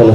चलो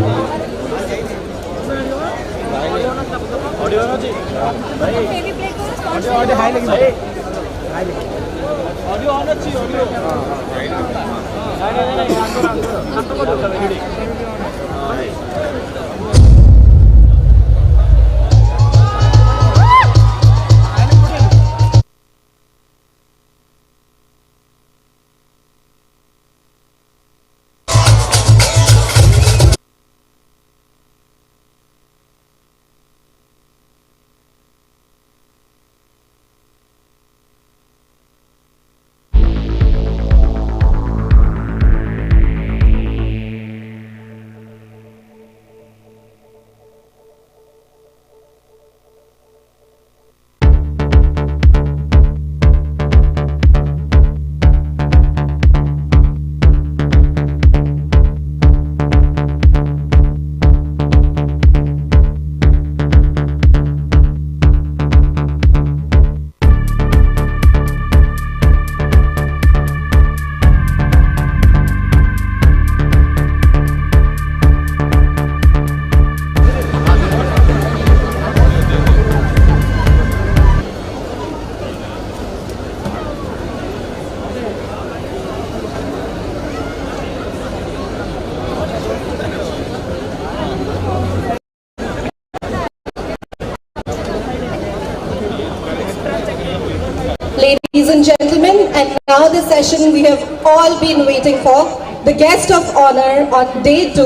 Ladies and gentlemen, and now the session we have all been waiting for. The guest of honor on day 2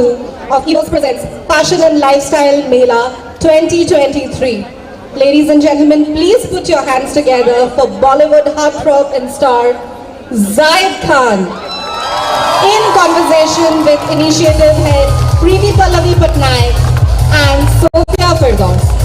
of EOS presents Fashion and Lifestyle Mela 2023. Ladies and gentlemen, please put your hands together for Bollywood heartthrob and star Zaid Khan. In conversation with initiative head Preeti Pallavi Patnaik and Sophia Firdaus.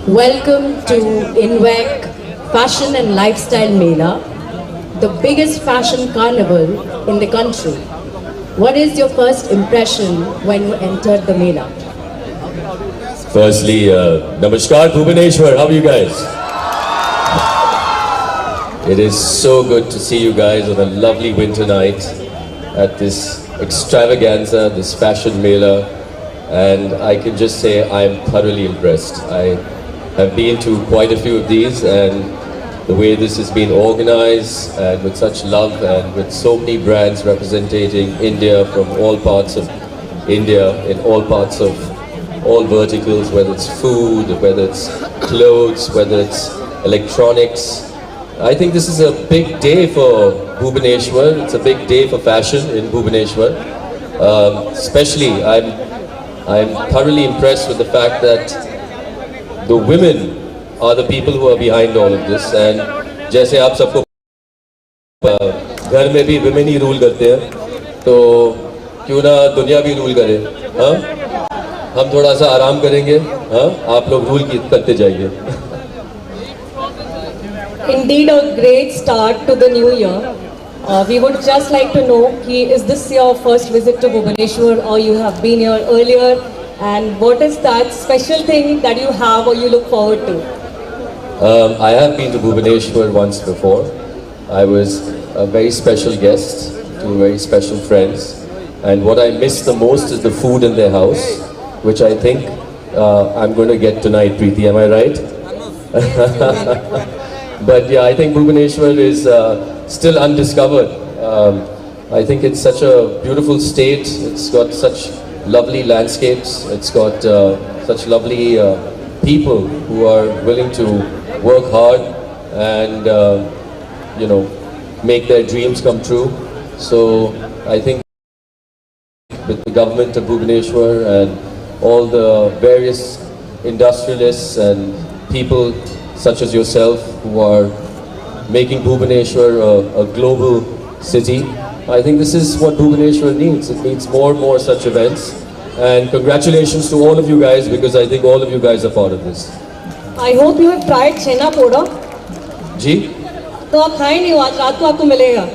Welcome to INVEC Fashion and Lifestyle Mela, the biggest fashion carnival in the country. What is your first impression when you entered the Mela? Firstly, Namaskar Bhubaneswar, how are you guys? It is so good to see you guys on a lovely winter night at this extravaganza, this fashion Mela, and I can just say I am thoroughly impressed. I've been to quite a few of these, and the way this has been organized and with such love and with so many brands representing India from all parts of India, in all parts of all verticals, whether it's food, whether it's clothes, whether it's electronics. I think this is a big day for Bhubaneswar. It's a big day for fashion in Bhubaneswar. Especially, I'm thoroughly impressed with the fact that the women are the people who are behind all of this, and जैसे आप सबको घर में भी women ही rule करते हैं, तो क्यों ना दुनिया भी rule करे, हाँ? हम थोड़ा सा आराम करेंगे, हाँ? आप लोग rule करते जाइए. Indeed, a great start to the new year. We would just like to know, is this your first visit to Bhubaneswar, or you have been here earlier? And what is that special thing that you have or you look forward to? I have been to Bhubaneswar once before. I was a very special guest to very special friends. And what I miss the most is the food in their house, which I think I'm going to get tonight, Preeti. Am I right? But yeah, I think Bhubaneswar is still undiscovered. I think it's such a beautiful state. It's got such lovely landscapes. It's got such lovely people who are willing to work hard and make their dreams come true. So I think with the government of Bhubaneswar and all the various industrialists and people such as yourself who are making Bhubaneswar a global city, I think this is what Bhubaneswar needs. It needs more and more such events. And congratulations to all of you guys, because I think all of you guys are part of this. I hope you have tried chena poda. जी? तो आप खाए नहीं हो, आज रात को आपको मिलेगा.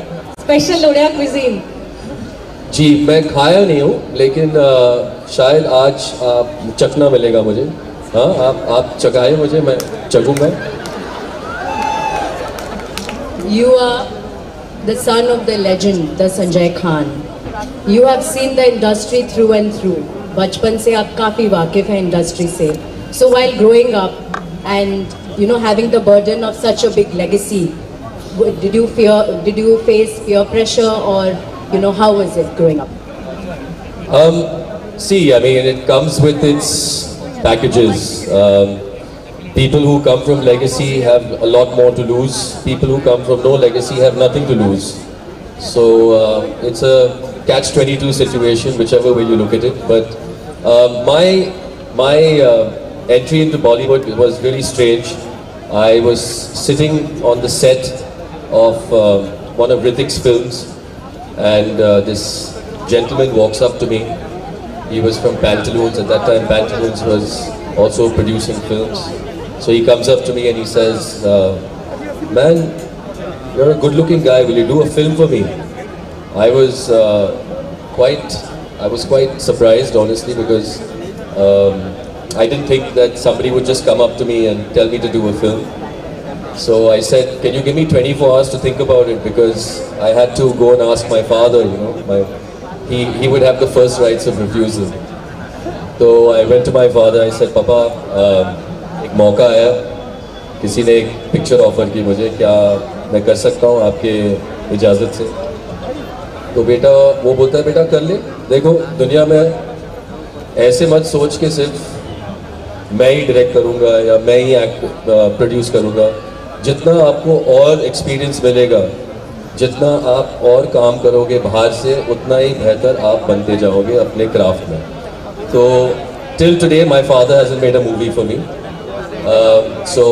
Special Odia cuisine. जी, मैं खाया नहीं हूँ, लेकिन शायद आज चखना मिलेगा मुझे. हाँ, आप चखाए मुझे, मैं चखूँगा. You are the son of the legend, the Sanjay Khan. You have seen the industry through and through. बचपन से आप काफ़ी वाकिफ़ हैं इंडस्ट्री से. So while growing up and having the burden of such a big legacy, did you face peer pressure, or how was it growing up? See, I mean, it comes with its packages. People who come from legacy have a lot more to lose. People who come from no legacy have nothing to lose. So it's a catch-22 situation, whichever way you look at it. But my entry into Bollywood was really strange. I was sitting on the set of one of Hrithik's films, and this gentleman walks up to me. He was from Pantaloons. At that time, Pantaloons was also producing films. So he comes up to me and he says, "Man, you're a good-looking guy. Will you do a film for me?" I was quite surprised, honestly, because I didn't think that somebody would just come up to me and tell me to do a film. So I said, "Can you give me 24 hours to think about it?" Because I had to go and ask my father. He would have the first rights of refusal. So I went to my father. I said, "Papa, एक मौका आया, किसी ने एक picture offer की मुझे, क्या मैं कर सकता हूँ आपके इजाज़त से?" तो बेटा वो बोलता है, "बेटा कर ले. देखो, दुनिया में ऐसे मत सोच के सिर्फ मैं ही डायरेक्ट करूँगा या मैं ही प्रोड्यूस करूँगा. जितना आपको और एक्सपीरियंस मिलेगा, जितना आप और काम करोगे बाहर से, उतना ही बेहतर आप बनते जाओगे अपने क्राफ्ट में." तो till today my father hasn't made a movie for me. So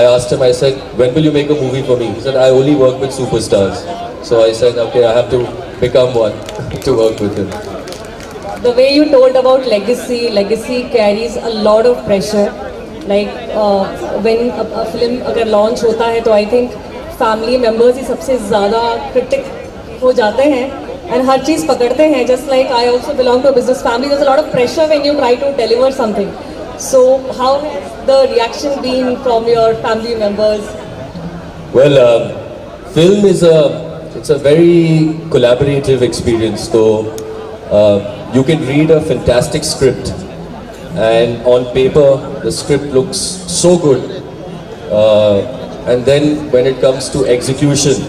I asked him, I said, "When will you make a movie for me?" He said, "I only work with superstars." So I said, "Okay, I have to become one to work with him." The way you told about legacy carries a lot of pressure. Like when a film अगर launch होता है, तो I think family members ही सबसे ज़्यादा critic हो जाते हैं and हर चीज़ पकड़ते हैं. Just like I also belong to a business family, there's a lot of pressure when you try to deliver something. So how has the reaction been from your family members? Well, film is it's a very collaborative experience. So you can read a fantastic script, and on paper the script looks so good, and then when it comes to execution,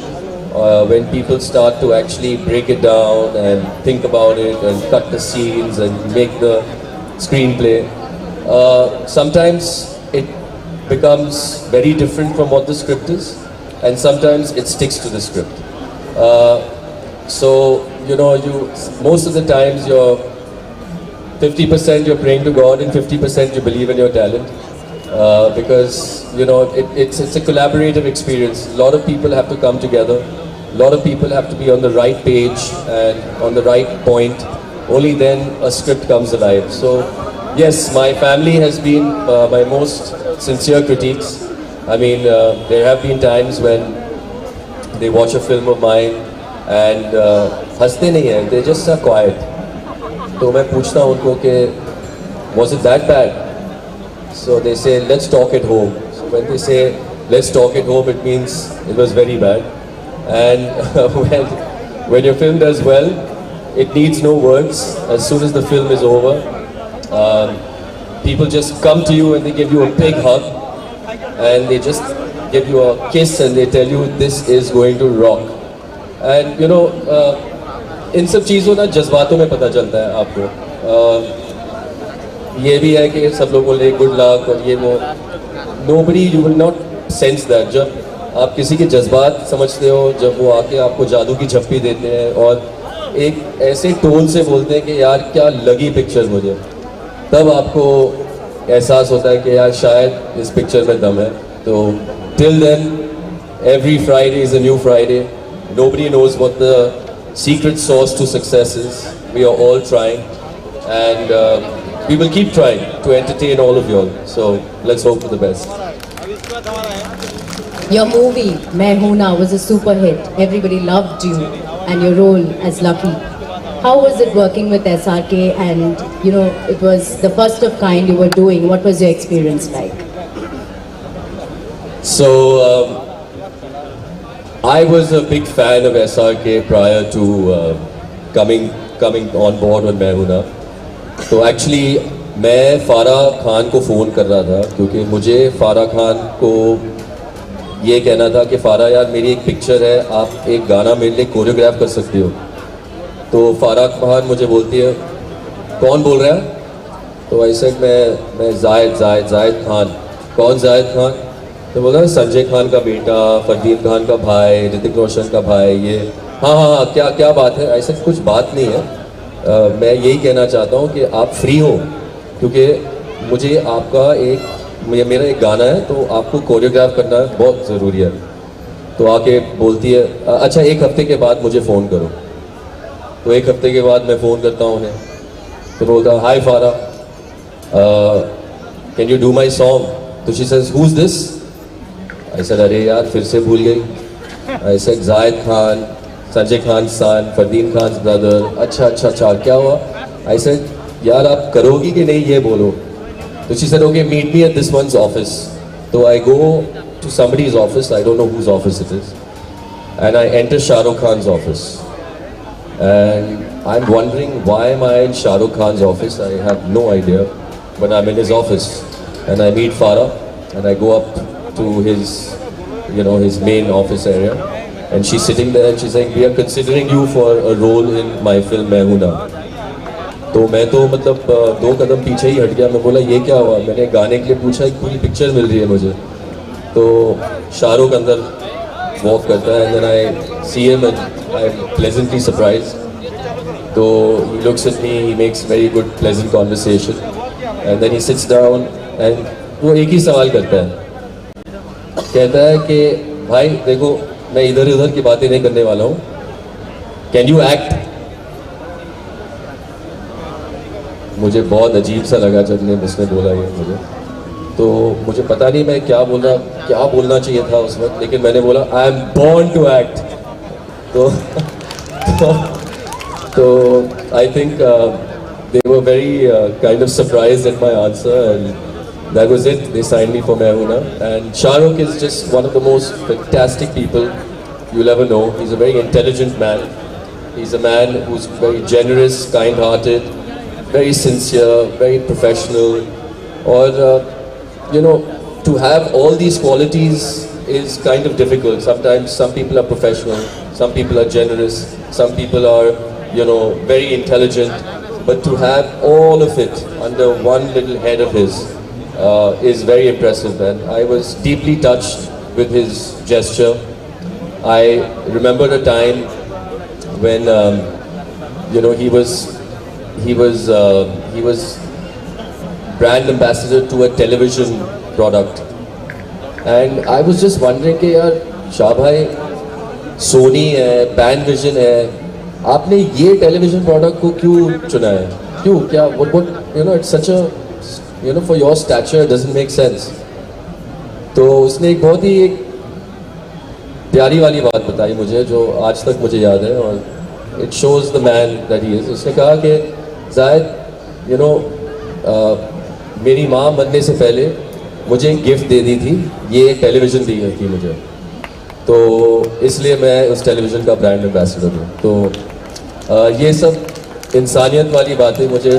when people start to actually break it down and think about it and cut the scenes and make the screenplay, sometimes it becomes very different from what the script is, and sometimes it sticks to the script. So most of the times you're 50% you're praying to God and 50% you believe in your talent, because it's a collaborative experience. A lot of people have to come together. A lot of people have to be on the right page and on the right point. Only then a script comes alive. So yes, my family has been my most sincere critiques. I mean, there have been times when they watch a film of mine and हंसते नहीं हैं, they just are quiet. तो मैं पूछता हूँ उनको कि was it that bad? So they say, "Let's talk at home." So when they say let's talk at home, it means it was very bad. And when your film does well, it needs no words. As soon as the film is over, people just come to you and they give you a big hug, and they just give you a kiss and they tell you this is going to rock. And इन सब चीज़ों ना जज्बातों में पता चलता है आपको. ये भी है कि सब लोग बोले गुड लक और ये वो. Nobody, you will not sense that. जब आप किसी के जज्बात समझते हो, जब वो आके आपको जादू की झप्पी देते हैं और एक ऐसे टोन से बोलते हैं कि यार क्या लगी पिक्चर मुझे, तब आपको एहसास होता है कि यार शायद इस पिक्चर में दम है. तो till then, every Friday is a new Friday. Nobody knows what the secret sauce to success is. We are all trying, and we will keep trying to entertain all of you all. So let's hope for the best. Your movie Main Hoon Na was a super hit. Everybody loved you and your role as Lucky. how was it working with SRK? And you know, it was the first of kind you were doing. What was your experience like? So I was a big fan of SRK prior to coming on board on मैं हूं ना. तो actually मैं फारा खान को phone कर रहा था क्योंकि मुझे फारा खान को ये कहना था कि फारा यार मेरी एक पिक्चर है, आप एक गाना मेरे लिए कोरियोग्राफ कर सकती हो. तो फारा खान मुझे बोलती है कौन बोल रहा है? तो ऐसे मैं जायद खान. कौन जायद खान? तो बोला संजय खान का बेटा, फरदीन खान का भाई, ऋतिक रोशन का भाई. ये हाँ क्या बात है? ऐसा कुछ बात नहीं है. मैं यही कहना चाहता हूँ कि आप फ्री हो क्योंकि मुझे आपका मेरा एक गाना है तो आपको कोरियोग्राफ करना बहुत ज़रूरी है. तो आके बोलती है अच्छा एक हफ्ते के बाद मुझे फ़ोन करो. तो एक हफ्ते के बाद मैं फ़ोन करता हूँ उन्हें. तो बोलता hi Farah, can you do my song? तो she says who is this? ऐसा अरे यार फिर से भूल गई. ऐसे जायद खान, संजय खान सन, फरदीन खान ब्रदर. अच्छा क्या हुआ? ऐसे यार आप करोगी कि नहीं ये बोलो. तो she said okay meet me at this one's office. तो I go to somebody's office, I don't know whose office it is, and I enter Shahrukh Khan's office. And I'm wondering why am I in Shah Rukh Khan's office? I have no idea, but I'm in his office, and I meet Farah, and I go up to his, his main office area, and she's sitting there, and she's saying, "We are considering you for a role in my film मैं हूं ना." तो मैं तो मतलब 2 कदम पीछे ही हट गया. मैं बोला ये क्या हुआ? मैंने गाने के लिए पूछा, एक पूरी पिक्चर मिल रही है मुझे. तो शाहरुख अंदर वॉक करता है, and then I see him and I'm pleasantly surprised. So he looks at me, he makes very good pleasant conversation, and then he sits down and वो एक ही सवाल करता है. कहता है कि भाई देखो मैं इधर उधर की बातें नहीं करने वाला हूँ, कैन यू एक्ट? मुझे बहुत अजीब सा लगा जब उसने बोला ये मुझे. तो मुझे पता नहीं मैं क्या बोलना चाहिए था उस वक्त, लेकिन मैंने बोला I am born to act. तो I think they were very kind of surprised at my answer, and that was it. They signed me for मैं हूं ना. And Shah Rukh is just one of the most fantastic people you'll ever know. He's a very intelligent man. He's a man who's very generous, kind-hearted, very sincere, very professional. Or to have all these qualities is kind of difficult. Sometimes some people are professional, some people are generous, some people are very intelligent, but to have all of it under one little head of his is very impressive, and I was deeply touched with his gesture. I remember a time when he was brand ambassador to a television product, and I was just wondering कि यार शाह भाई सोनी है, pan vision है, आपने ये television product को क्यों चुना है? क्यों? क्या what it's such a for your stature it doesn't make sense. तो उसने एक बहुत ही प्यारी वाली बात बताई मुझे जो आज तक मुझे याद है, और it shows the man that he is. उसने कहा कि जायद मेरी माँ बनने से पहले मुझे एक गिफ्ट दे दी थी, ये एक टेलीविज़न दी थी मुझे, तो इसलिए मैं उस टेलीविज़न का ब्रांड एम्बेसडर हूँ. तो ये सब इंसानियत वाली बातें मुझे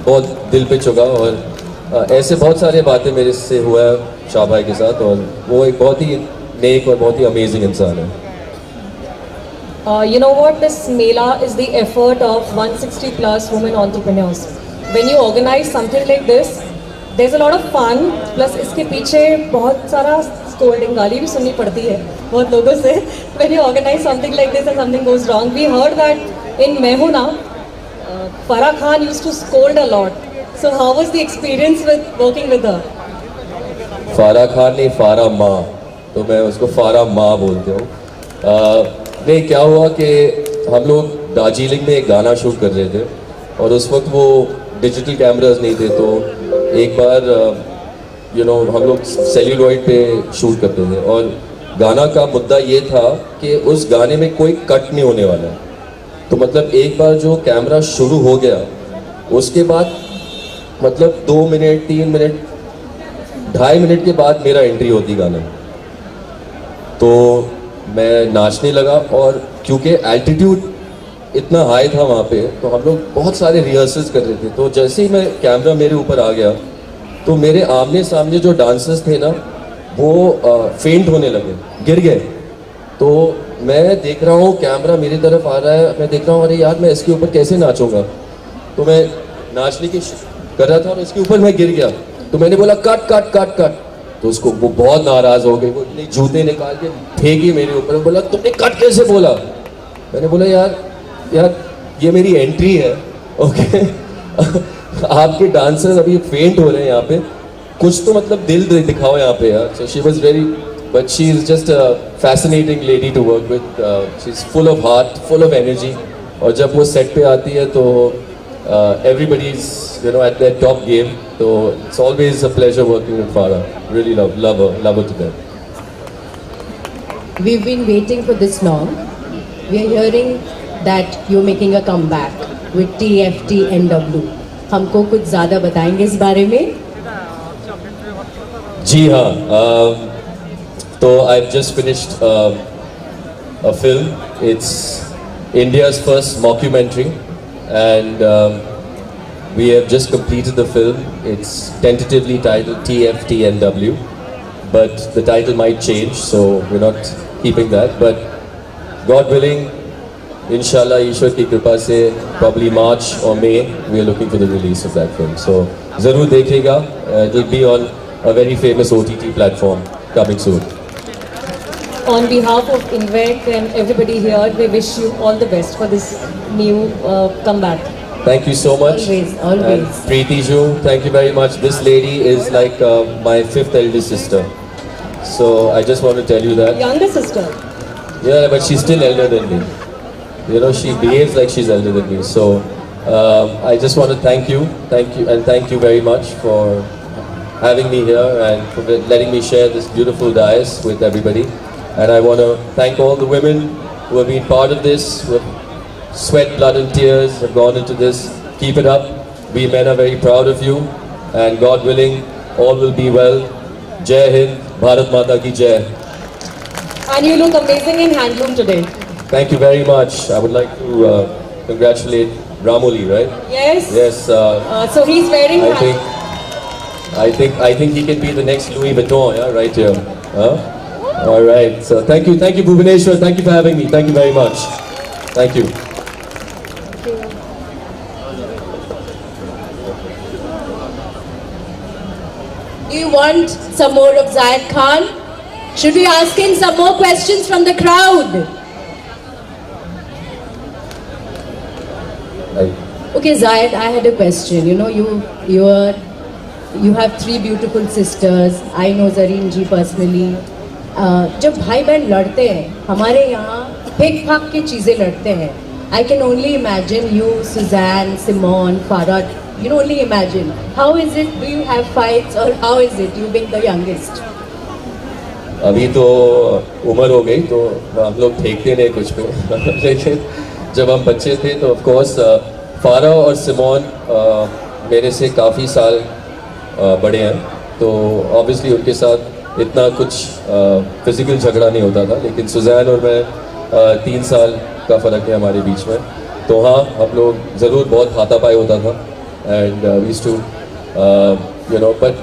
बहुत दिल पे चुका, और ऐसे बहुत सारे बातें मेरे से हुआ है शाह भाई के साथ, और वो एक बहुत ही नेक और बहुत ही अमेजिंग इंसान है. You know what? This Mela is the effort of 160 plus women entrepreneurs. When you organize something like this, there's a lot of fun. Plus इसके पीछे बहुत सारा scolding, गाली भी सुननी पड़ती है बहुत लोगों से. When you organize something like this and something goes wrong, we heard that in मैं हूं ना, Farah Khan used to scold a lot. So how was the experience with working with her? फारा खान नहीं, फारा माँ, तो मैं उसको फारा माँ बोलते हूँ. नहीं, क्या हुआ कि हम लोग दार्जिलिंग में एक गाना शूट कर रहे थे, और उस वक्त वो डिजिटल कैमरास नहीं थे, तो एक बार हम लोग सेल्यूलॉइड पे शूट करते थे, और गाना का मुद्दा ये था कि उस गाने में कोई कट नहीं होने वाला है. तो मतलब एक बार जो कैमरा शुरू हो गया उसके बाद मतलब 2 मिनट 3 मिनट 2.5 मिनट के बाद मेरा एंट्री होती गाना। तो मैं नाचने लगा और क्योंकि एल्टीट्यूड इतना हाई था वहाँ पे तो हम लोग बहुत सारे रिहर्सल्स कर रहे थे। तो जैसे ही मैं कैमरा मेरे ऊपर आ गया तो मेरे आमने सामने जो डांसर्स थे ना वो फेंट होने लगे, गिर गए। तो मैं देख रहा हूँ कैमरा मेरी तरफ आ रहा है, मैं देख रहा हूँ अरे यार मैं इसके ऊपर कैसे नाचूंगा। तो मैं नाचने की कर रहा था और इसके ऊपर मैं गिर गया। तो मैंने बोला कट कट कट कट। तो उसको वो बहुत नाराज हो गई, वो इतने जूते निकाल के फेंकी मेरे ऊपर, बोला तुमने कट कैसे बोला। मैंने बोला यार ये मेरी एंट्री है, ओके आपके डांसर्स अभी फेंट हो रहे हैं यहाँ पे, कुछ तो मतलब दिल दिखाओ यहाँ पे यार। So she was very but she is just a fascinating lady to work with, she is full of heart, full of energy. और जब वो सेट पे आती है तो everybody is at their top game. So it's always a pleasure working with Farah. Really love her to death. We've been waiting for this long. We are hearing that you're making a comeback with TFT NW. हमको कुछ ज़्यादा बताएंगे इस बारे में? जी हाँ, तो I've just finished a film. It's India's first mockumentary. And we have just completed the film. It's tentatively titled TFTNW, but the title might change, so we're not keeping that. But God willing, inshallah, Ishwar ki kripa se, probably March or May, we are looking for the release of that film. So, zarur dekhega. It will be on a very famous OTT platform coming soon. On behalf of Negd and everybody here, we wish you all the best for this new comeback. Thank you so much. Always. And Preeti Ju, thank you very much. This lady is like my 5th eldest sister. So I just want to tell you that. Younger sister. Yeah, but she's still elder than me. She behaves like she's elder than me. So I just want to thank you, and thank you very much for having me here and for letting me share this beautiful dais with everybody. And I want to thank all the women who have been part of this, who have sweat, blood and tears, have gone into this. Keep it up. We men are very proud of you. And God willing, all will be well. Jai Hind, Bharat Mata ki Jai. And you look amazing in handloom today. Thank you very much. I would like to congratulate Ramoli, right? Yes. Yes. So he's wearing I think he can be the next Louis Vuitton, yeah, right here. Huh? All right. So thank you, Bhubaneswar. Thank you for having me. Thank you very much. Thank you. Do you want some more of Zayed Khan? Should we ask him some more questions from the crowd? Okay, Zayed, I had a question. You have 3 beautiful sisters. I know Zareen ji personally. जब भाई बहन लड़ते हैं हमारे यहाँ फेंक फाक की चीज़ें लड़ते हैं. I can only imagine you, Suzanne, Simone, Farah. You can only imagine. How is it? Do you have fights or how is it? You being the youngest. अभी तो उम्र हो गई तो हम लोग फेंकते नहीं कुछ पे लेकिन जब हम बच्चे थे तो ऑफ कोर्स फारा और सिमोन मेरे से काफ़ी साल बड़े हैं तो ऑब्वियसली उनके साथ इतना कुछ फिजिकल झगड़ा नहीं होता था. लेकिन सुजैन और मैं 3 साल का फ़र्क है हमारे बीच में. तो हाँ हम लोग ज़रूर बहुत हाथापाई होता था and we used to but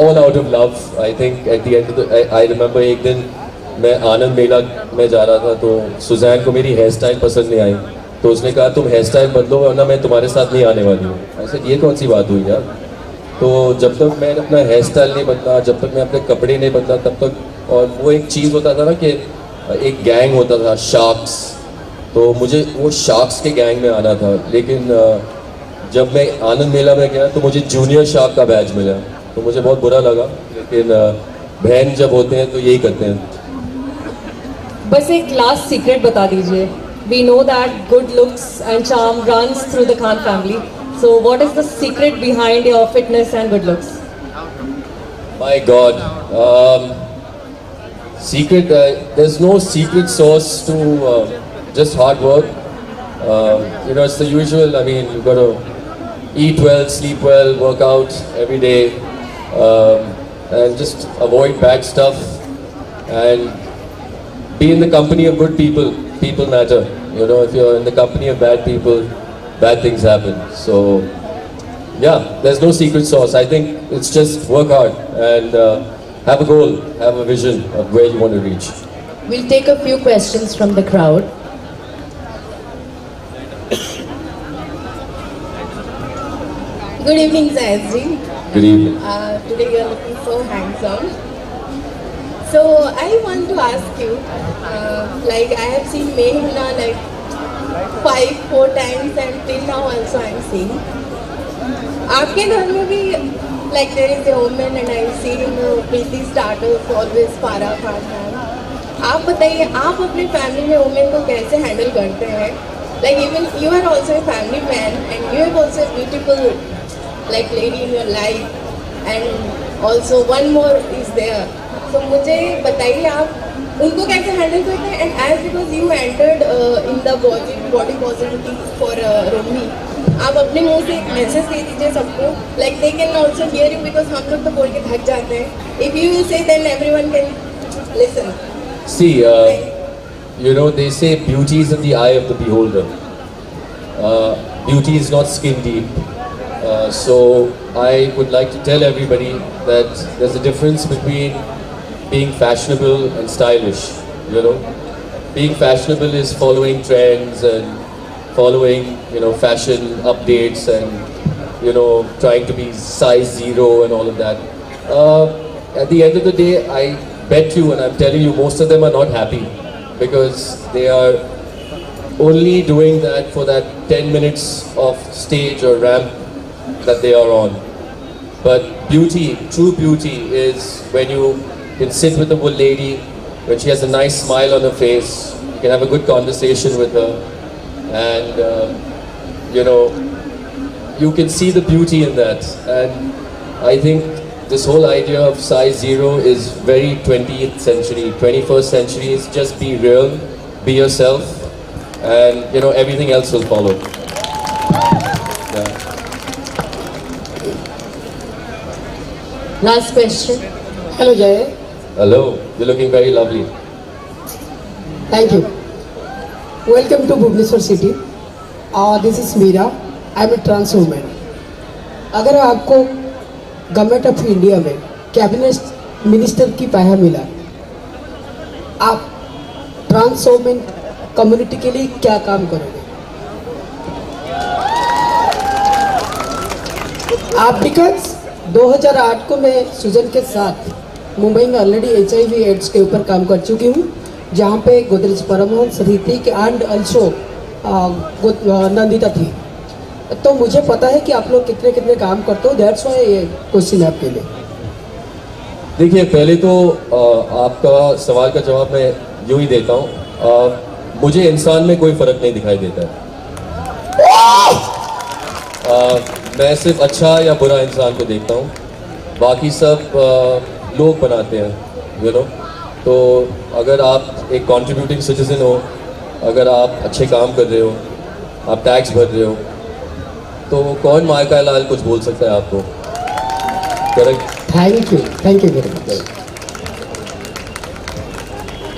all out of love. I think at the end of the I remember एक दिन मैं आनंद मेला में जा रहा था तो सुजैन को मेरी हेयर स्टाइल पसंद नहीं आई तो उसने कहा तुम हेयर स्टाइल बदलो वरना मैं तुम्हारे साथ नहीं आने वाली हूँ. ऐसे ये कौन सी बात हुई यार. तो जब तक मैं अपना हेयर स्टाइल नहीं बदला, जब तक मैं अपने कपड़े नहीं बदला तब तक. और वो एक चीज़ होता था ना कि एक गैंग होता था शार्क्स, तो मुझे वो शार्क्स के गैंग में आना था. लेकिन जब मैं आनंद मेला में गया तो मुझे जूनियर शार्क का बैच मिला तो मुझे बहुत बुरा लगा. लेकिन बहन जब होते हैं तो यही करते हैं. बस एक लास्ट सीक्रेट बता दीजिए. We know that good looks and charm runs through the Khan family. So what is the secret behind your fitness and good looks? My God, secret. There's no secret sauce to just hard work You know, it's the usual. I mean, you've got to eat well, sleep well, work out every day, and just avoid bad stuff and be in the company of good people. People matter. You know, if you're in the company of bad people, bad things happen. So, yeah, there's no secret sauce. I think it's just work hard and have a goal, have a vision of where you want to reach. We'll take a few questions from the crowd. Good evening, Zayasri. Good evening. Today you are looking so handsome. So I want to ask you, like I have seen Mehuna like 5-4 times and till now also I am seeing. आपके घर में भी like there is a woman and I have seen Preeti starters always Farah Khan ma'am. आप बताइए आप अपने family में women को कैसे हैंडल करते हैं? Like even you are also a family man and you have also a beautiful like lady in your life and also one more is there. So मुझे बताइए आप उनको कैसे हैंडल करते हैं? And as because you entered in the body positivity for Romni, आप अपने मुंह से एक मैसेज दे दीजिए सबको, like they can also hear you because हम लोग तो बोल के थक जाते हैं. If you will say then everyone can listen. See, you know, they say beauty is in the eye of the beholder. Beauty is not skin deep. So I would like to tell everybody that there's a difference between being fashionable and stylish. You know, being fashionable is following trends and following, you know, fashion updates and, you know, trying to be size 0 and all of that. At the end of the day, I bet you, and I'm telling you, most of them are not happy because they are only doing that for that 10 minutes of stage or ramp that they are on. But beauty, true beauty is when you can sit with a good lady, when she has a nice smile on her face, you can have a good conversation with her, and you know, you can see the beauty in that. And I think this whole idea of size 0 is very 20th century. 21st century is just be real, be yourself, and you know, everything else will follow. Yeah. Last question. Hello Jay. Hello, you're looking very lovely. Thank you. Welcome to Bhubaneswar city. This is Meera. I am a trans woman. अगर आपको government of India में cabinet minister की पाया मिला, आप trans women community के लिए क्या काम करोगे? आप बिकॉज 2008 को मैं सुजन के साथ मुंबई में ऑलरेडी HIV एड्स के ऊपर काम कर चुकी हूँ, जहाँ पे गोदरेज परमहंस, ऋतिक एंड ऑल्सो नंदिता थी. तो मुझे पता है कि आप लोग कितने कितने काम करते हो. दैट्स व्हाई ये क्वेश्चन है आपके लिए. देखिए, पहले तो आपका सवाल का जवाब मैं यूँ ही देता हूँ. मुझे इंसान में कोई फ़र्क नहीं दिखाई देता है. मैं सिर्फ अच्छा या बुरा इंसान को देखता हूँ, बाकी सब लोग बनाते हैं, यू नो. तो अगर आप एक कंट्रीब्यूटिंग सिटीजन हो, अगर आप अच्छे काम कर रहे हो, आप टैक्स भर रहे हो, तो कौन माँ का लाल कुछ बोल सकता है आपको? Correct. Thank you very much.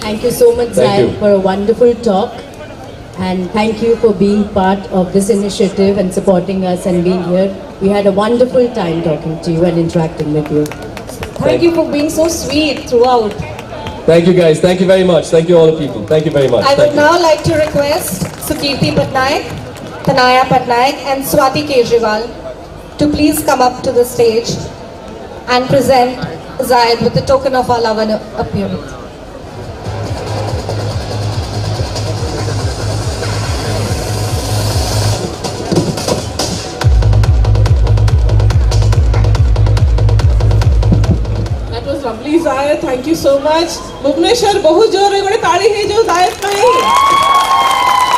Thank you so much, Thank Zai, you. for a wonderful talk. And thank you for being part of this initiative and supporting us and being here. We had a wonderful time talking to you and interacting with you. Thank you for being so sweet throughout. Thank you guys. Thank you very much. Thank you all the people. Thank you very much. I Thank would you. now like to request Sukirti Patnaik, Tanaya Patnaik and Swati Kejriwal to please come up to the stage and present Zayed with the token of our love and appearance. That was lovely, Zayed. Thank you so much. Bhubaneswar, बहुत जोर में गोटे ताली है जो Zayed का ही.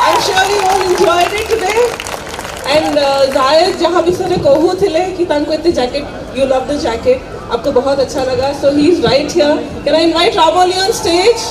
I'm sure you all enjoyed it today. And Zayed जहाँ भी सारे कहू थिले कि तांको इतने jacket, you love the jacket, आपको बहुत अच्छा लगा. So he's right here. Can I invite Ramoli on stage?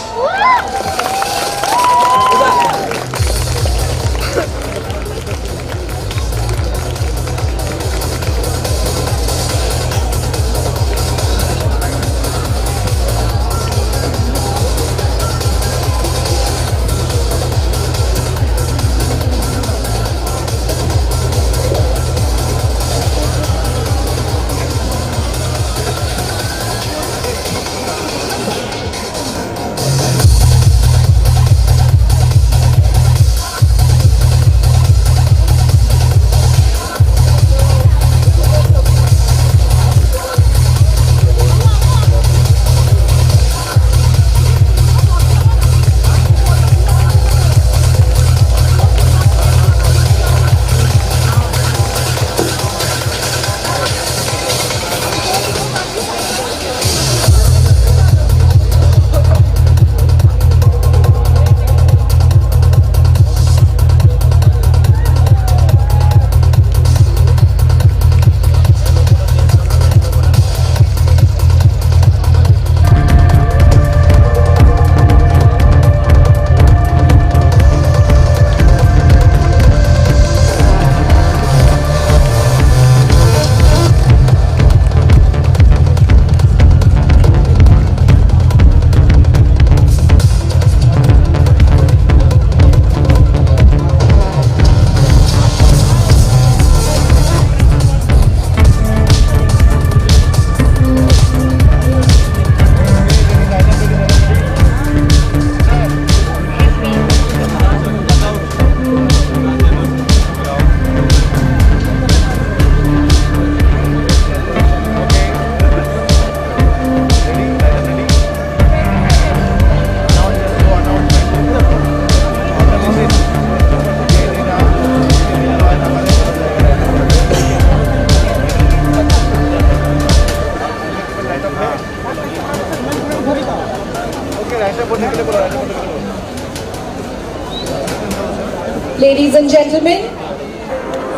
Ladies and gentlemen,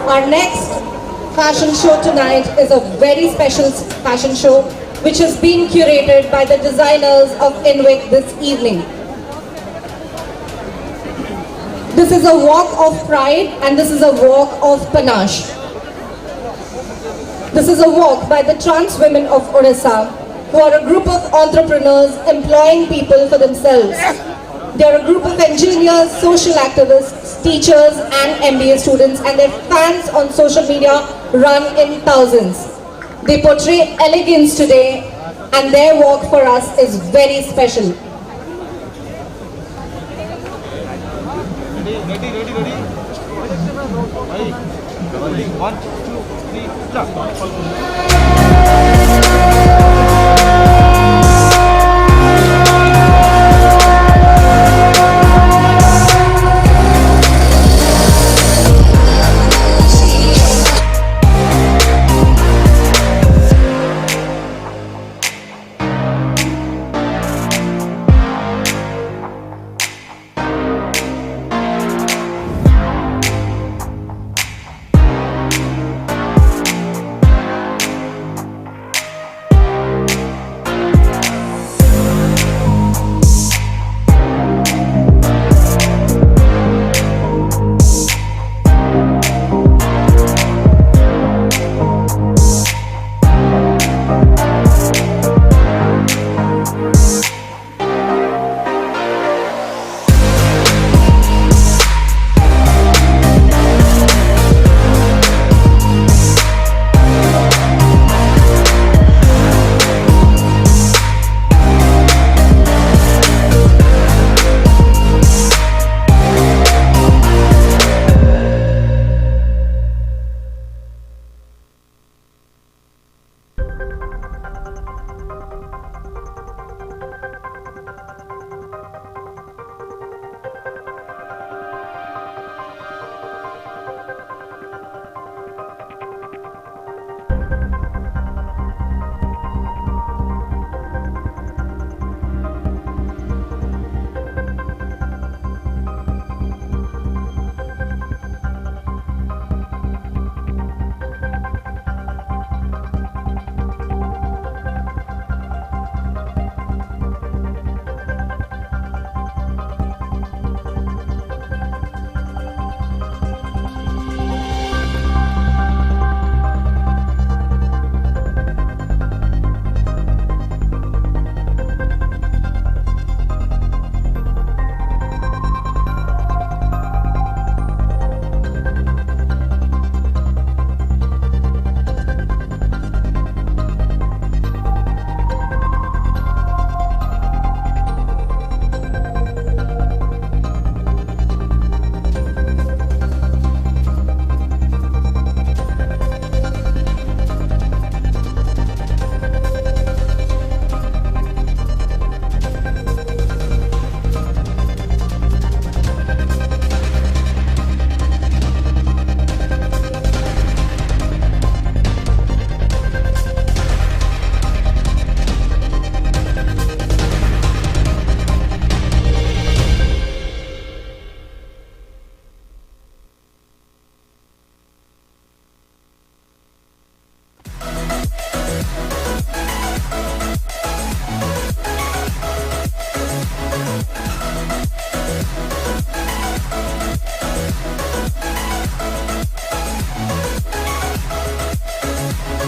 our next fashion show tonight is a very special fashion show which has been curated by the designers of INWIC this evening. This is a walk of pride and this is a walk of panache. This is a walk by the trans women of Odisha, who are a group of entrepreneurs employing people for themselves. They are a group of engineers, social activists, teachers and MBA students, and their fans on social media run in thousands. They portray elegance today and their walk for us is very special. Ready. 1, 2, 3, start.